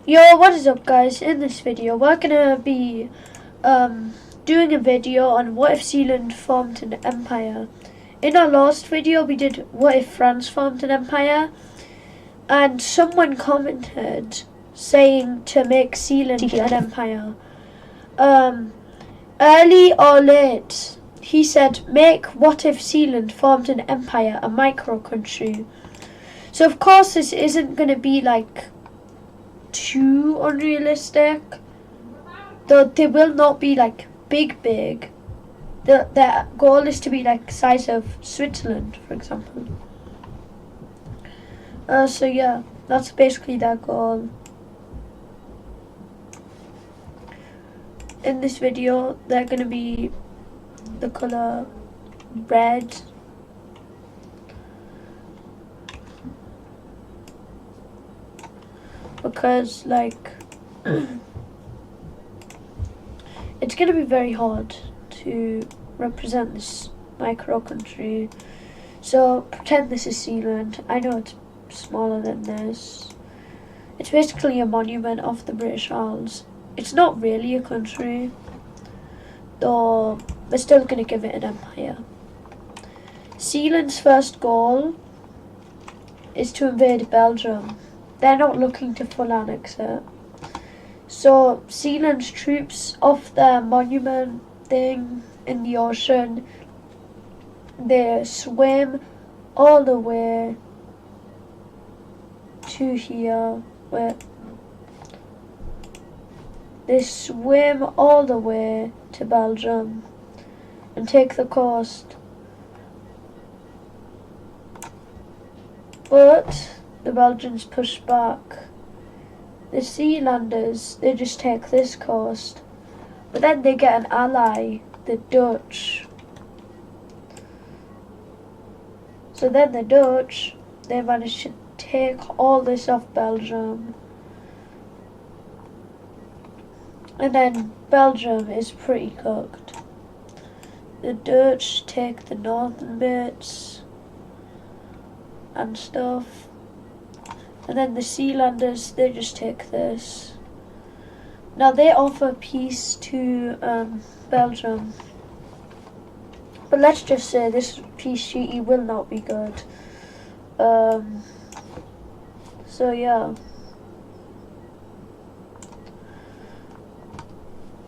Yo, what is up guys? In this video we're gonna be doing a video on what if Sealand formed an empire. In our last video we did what if France formed an empire, and someone commented saying to make Sealand an empire. Early or late, he said make what if Sealand formed an empire a micro country. So of course this isn't gonna be like too unrealistic, though they will not be like big. Their goal is to be like size of Switzerland, for example. So yeah, that's basically their goal. In this video they're gonna be the color red, because like it's gonna be very hard to represent this micro country. So pretend this is Sealand. I know it's smaller than this. It's basically a monument of the British Isles. It's not really a country, though we're still gonna give it an empire. Sealand's first goal is to invade Belgium. They're not looking to full annex it. So Sealand's troops off their monument thing in the ocean, they swim all the way to here, where they swim all the way to Belgium and take the coast. But the Belgians push back. The Sealanders, they just take this coast. But then they get an ally, the Dutch. So then the Dutch, they manage to take all this off Belgium. And then Belgium is pretty cooked. The Dutch take the northern bits and stuff. And then the Sealanders, they just take this. Now they offer peace to Belgium. But let's just say this peace treaty will not be good. So yeah.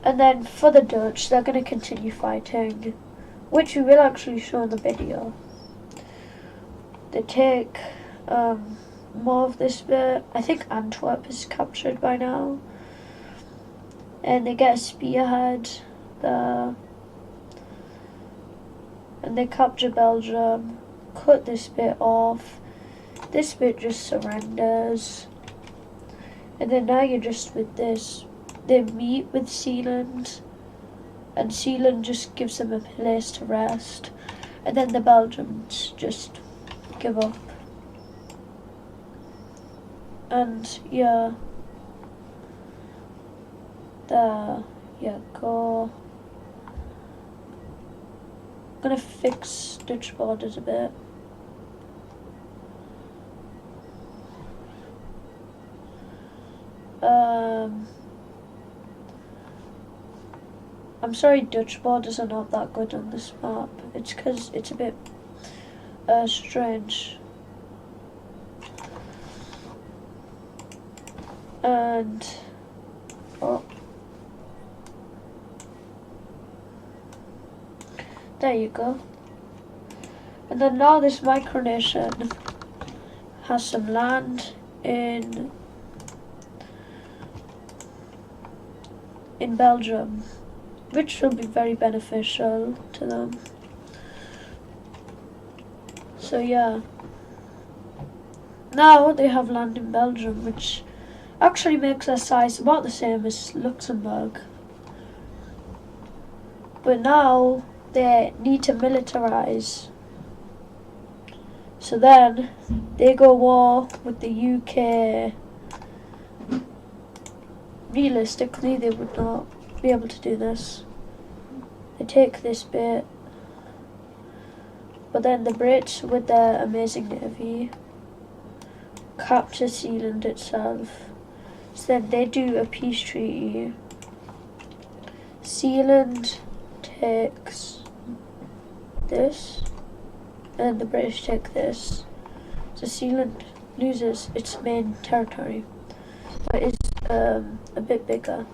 And then for the Dutch, they're going to continue fighting, which we will actually show in the video. They take more of this bit. I think Antwerp is captured by now. And they get a spearhead there. And they capture Belgium, cut this bit off. This bit just surrenders. And then now you're just with this. They meet with Sealand, and Sealand just gives them a place to rest. And then the Belgians just give up. And yeah, there you go. I'm gonna fix Dutch borders a bit. I'm sorry Dutch borders are not that good on this map. It's because it's a bit strange. And oh, there you go. And then now this micronation has some land in Belgium, which will be very beneficial to them. So yeah, now they have land in Belgium, which actually makes their size about the same as Luxembourg. But now they need to militarize. So then they go war with the UK. Realistically, they would not be able to do this. They take this bit, but then the Brits, with their amazing navy, capture Sealand itself. So then they do a peace treaty. Sealand takes this, and the British take this. So Sealand loses its main territory, but it's a bit bigger.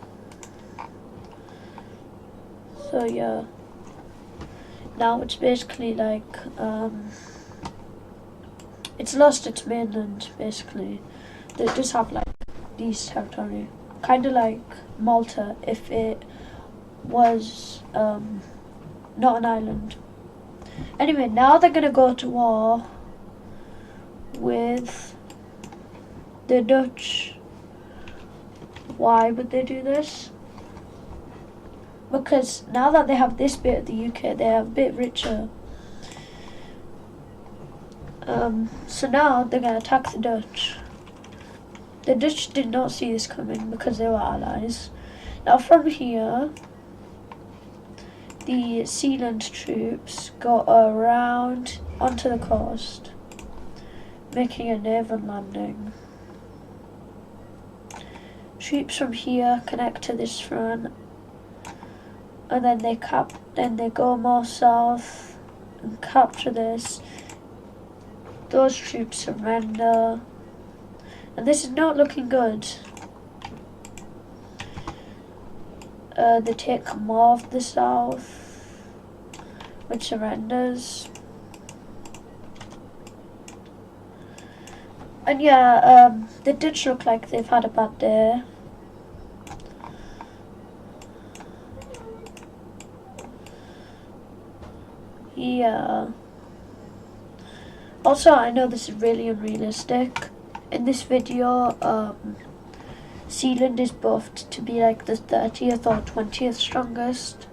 So yeah, now it's basically like it's lost its mainland basically. They just have like these territory, kind of like Malta if it was not an island. Anyway, now they're gonna go to war with the Dutch. Why would they do this? Because now that they have this bit of the UK, they're a bit richer. So now they're gonna attack the Dutch. The Dutch did not see this coming because they were allies. Now from here, the Sealand troops go around onto the coast, making a naval landing. Troops from here connect to this front, and then they go more south and capture this. Those troops surrender, and this is not looking good. They take more of the south, which surrenders. And yeah, the Dutch look like they've had a bad day. Yeah. Also, I know this is really unrealistic. In this video, Sealand is buffed to be like the 30th or 20th strongest.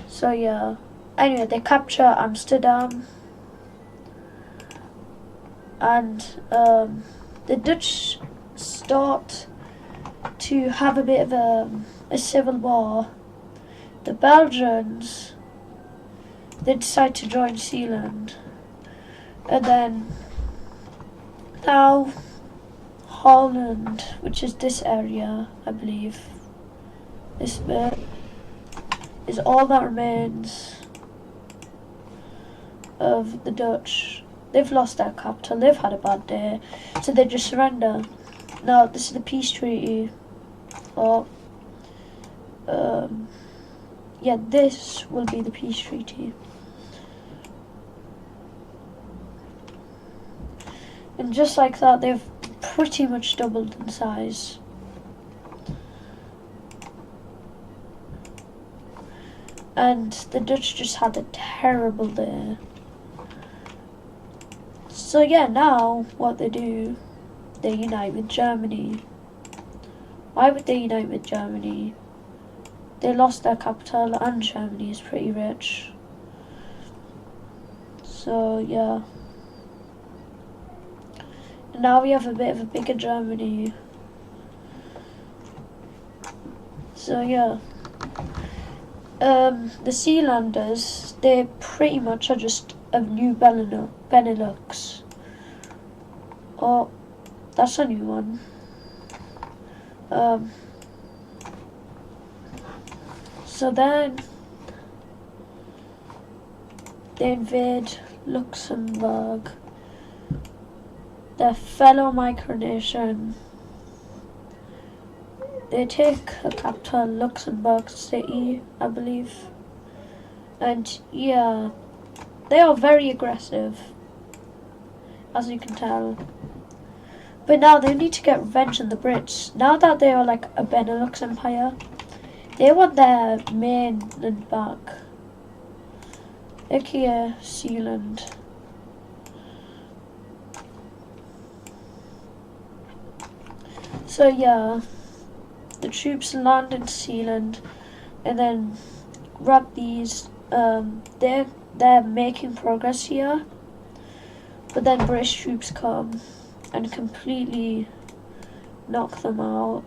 So yeah. Anyway, they capture Amsterdam. And the Dutch start to have a bit of a civil war. The Belgians, they decide to join Sealand. And then now Holland, which is this area, I believe, this bit, is all that remains of the Dutch. They've lost their capital, they've had a bad day, so they just surrender. Now, this is the peace treaty. Or, yeah, this will be the peace treaty. And just like that, they've pretty much doubled in size. And the Dutch just had a terrible day. So yeah, now what they do, they unite with Germany. Why would they unite with Germany? They lost their capital and Germany is pretty rich. So yeah. And now we have a bit of a bigger Germany. So yeah. The Sealanders, they pretty much are just a new Benelux. Oh, that's a new one. So then they invade Luxembourg, their fellow micronation. They take a capital, Luxembourg City, I believe. And yeah, they are very aggressive, as you can tell. But now they need to get revenge on the Brits. Now that they are like a Benelux empire, they want their mainland back. aka Sealand. So yeah, the troops land in Sealand and then grab these. They're making progress here, but then British troops come and completely knock them out.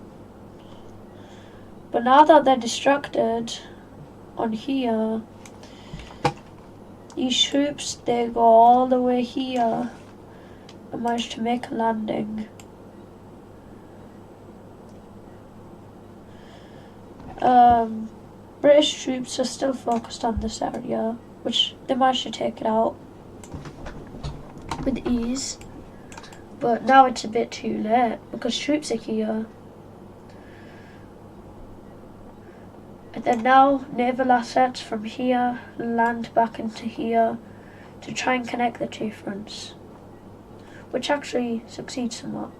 But now that they're distracted on here, these troops, they go all the way here and manage to make a landing. British troops are still focused on this area, which they managed to take it out with ease. But now it's a bit too late because troops are here. And then now naval assets from here land back into here to try and connect the two fronts, which actually succeeds somewhat.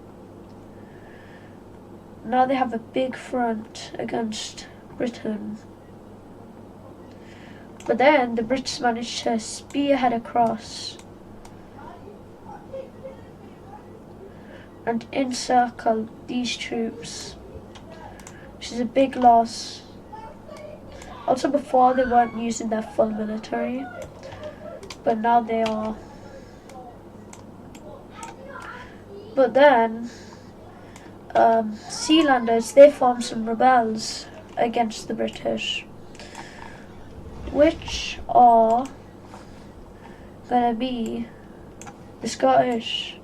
Now they have a big front against Britain. But then the Brits managed to spearhead across and encircle these troops, which is a big loss. Also before they weren't using their full military, but now they are. But then Sealanders, they formed some rebels against the British, which are gonna be the Scottish.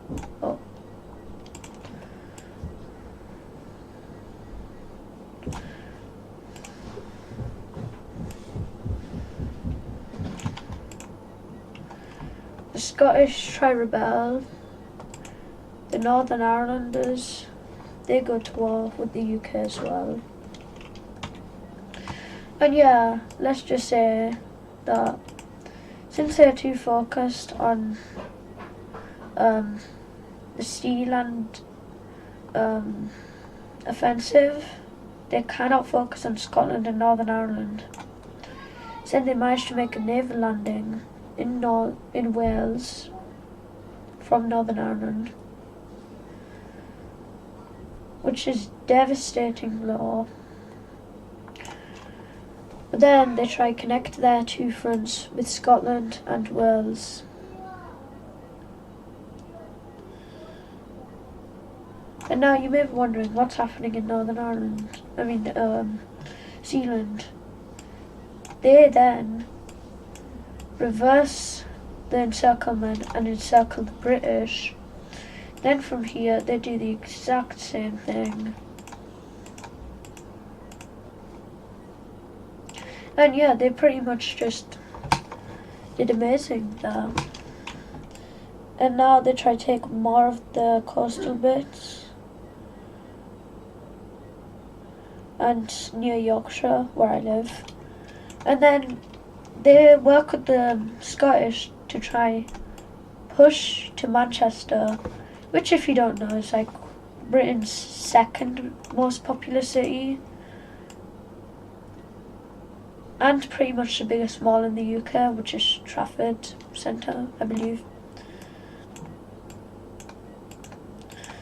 The Scottish try rebel. The Northern Irelanders, they go to war with the UK as well. And yeah, let's just say that since they're too focused on the Sealand offensive, they cannot focus on Scotland and Northern Ireland. So they managed to make a naval landing in Wales from Northern Ireland, which is devastating blow. But then they try to connect their two fronts with Scotland and Wales. And now you may be wondering what's happening in Northern Ireland. Sealand. They then reverse the encirclement and encircle the British. Then from here they do the exact same thing. And yeah, they pretty much just did amazing there. And now they try to take more of the coastal bits and near Yorkshire where I live. And then they work with the Scottish to try push to Manchester, which if you don't know is like Britain's second most populous city and pretty much the biggest mall in the UK, which is Trafford Centre, I believe.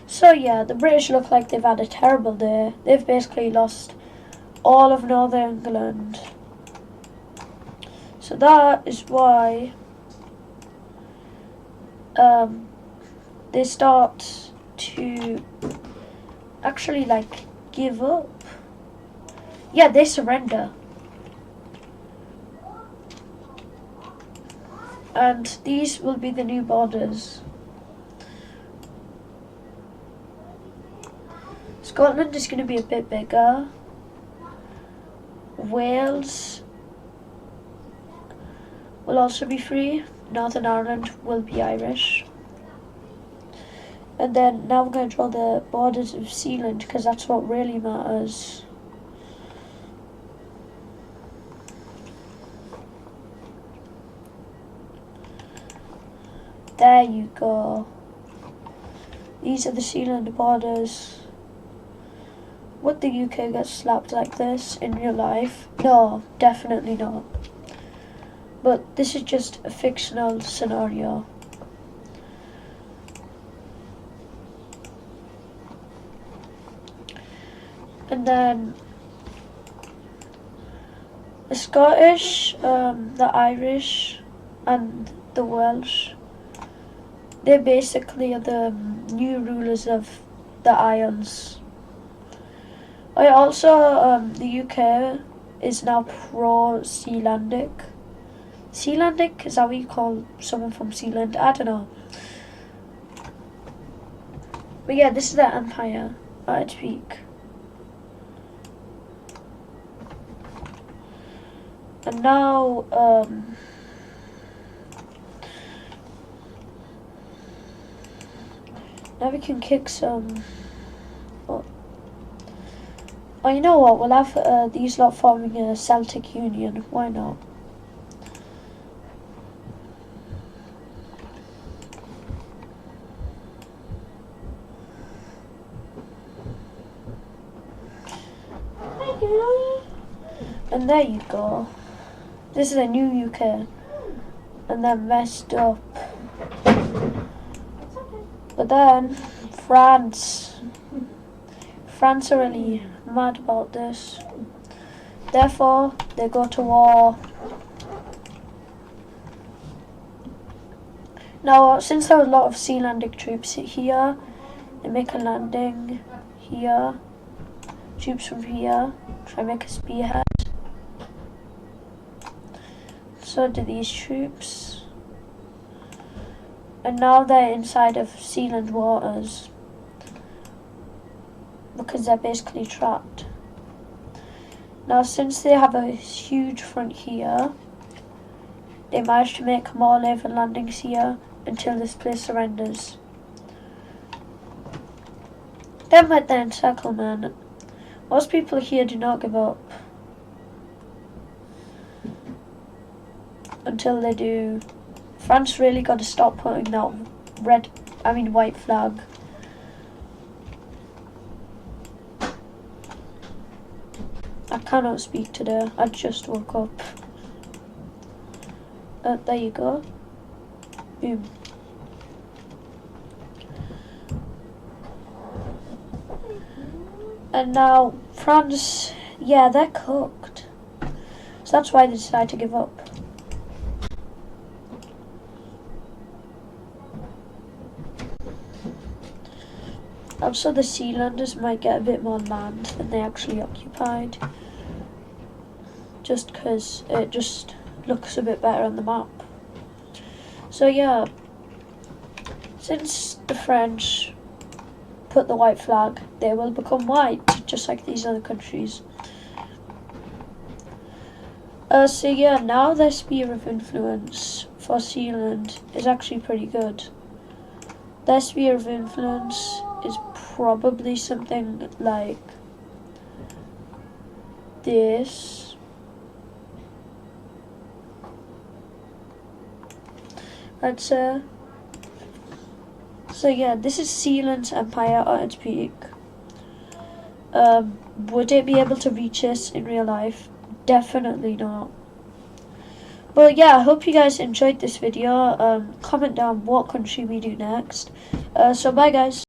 So yeah, the British look like they've had a terrible day. They've basically lost all of Northern England. So that is why they start to actually like give up. Yeah, they surrender. And these will be the new borders. Scotland is going to be a bit bigger. Wales will also be free. Northern Ireland will be Irish. And then now we're going to draw the borders of Sealand because that's what really matters. There you go. These are the Sealand borders. Would the UK get slapped like this in real life? No, definitely not. But this is just a fictional scenario. And then the Scottish, the Irish, and the Welsh, they basically are the new rulers of the Isles. I also, the UK is now pro-Sealandic. Sealandic, is that what you call someone from Sealand? I don't know. But yeah, this is the empire at its peak. And now, now we can kick some. Oh, you know what? We'll have these lot forming a Celtic union. Why not? And there you go. This is a new UK. And then messed up. But then France are really mad about this. Therefore, they go to war. Now, since there are a lot of Sealandic troops here, they make a landing here. Troops from here try to make a spearhead. So do these troops. And now they're inside of Sealand waters because they're basically trapped. Now, since they have a huge front here, they manage to make more naval landings here until this place surrenders. Then let the encirclement. Most people here do not give up until they do. France really got to stop putting that white flag. I cannot speak today. I just woke up. There you go. Boom. And now France, yeah, they're cooked. So that's why they decided to give up. Also, the Sealanders might get a bit more land than they actually occupied. Just because it just looks a bit better on the map. So yeah, since the French put the white flag, they will become white, just like these other countries. So yeah, now their sphere of influence for Sealand is actually pretty good. Their sphere of influence is probably something like this. I'd say. So yeah, this is Sealand's empire at its peak. Would it be able to reach this in real life? Definitely not. But yeah, I hope you guys enjoyed this video. Comment down what country we do next. So bye guys.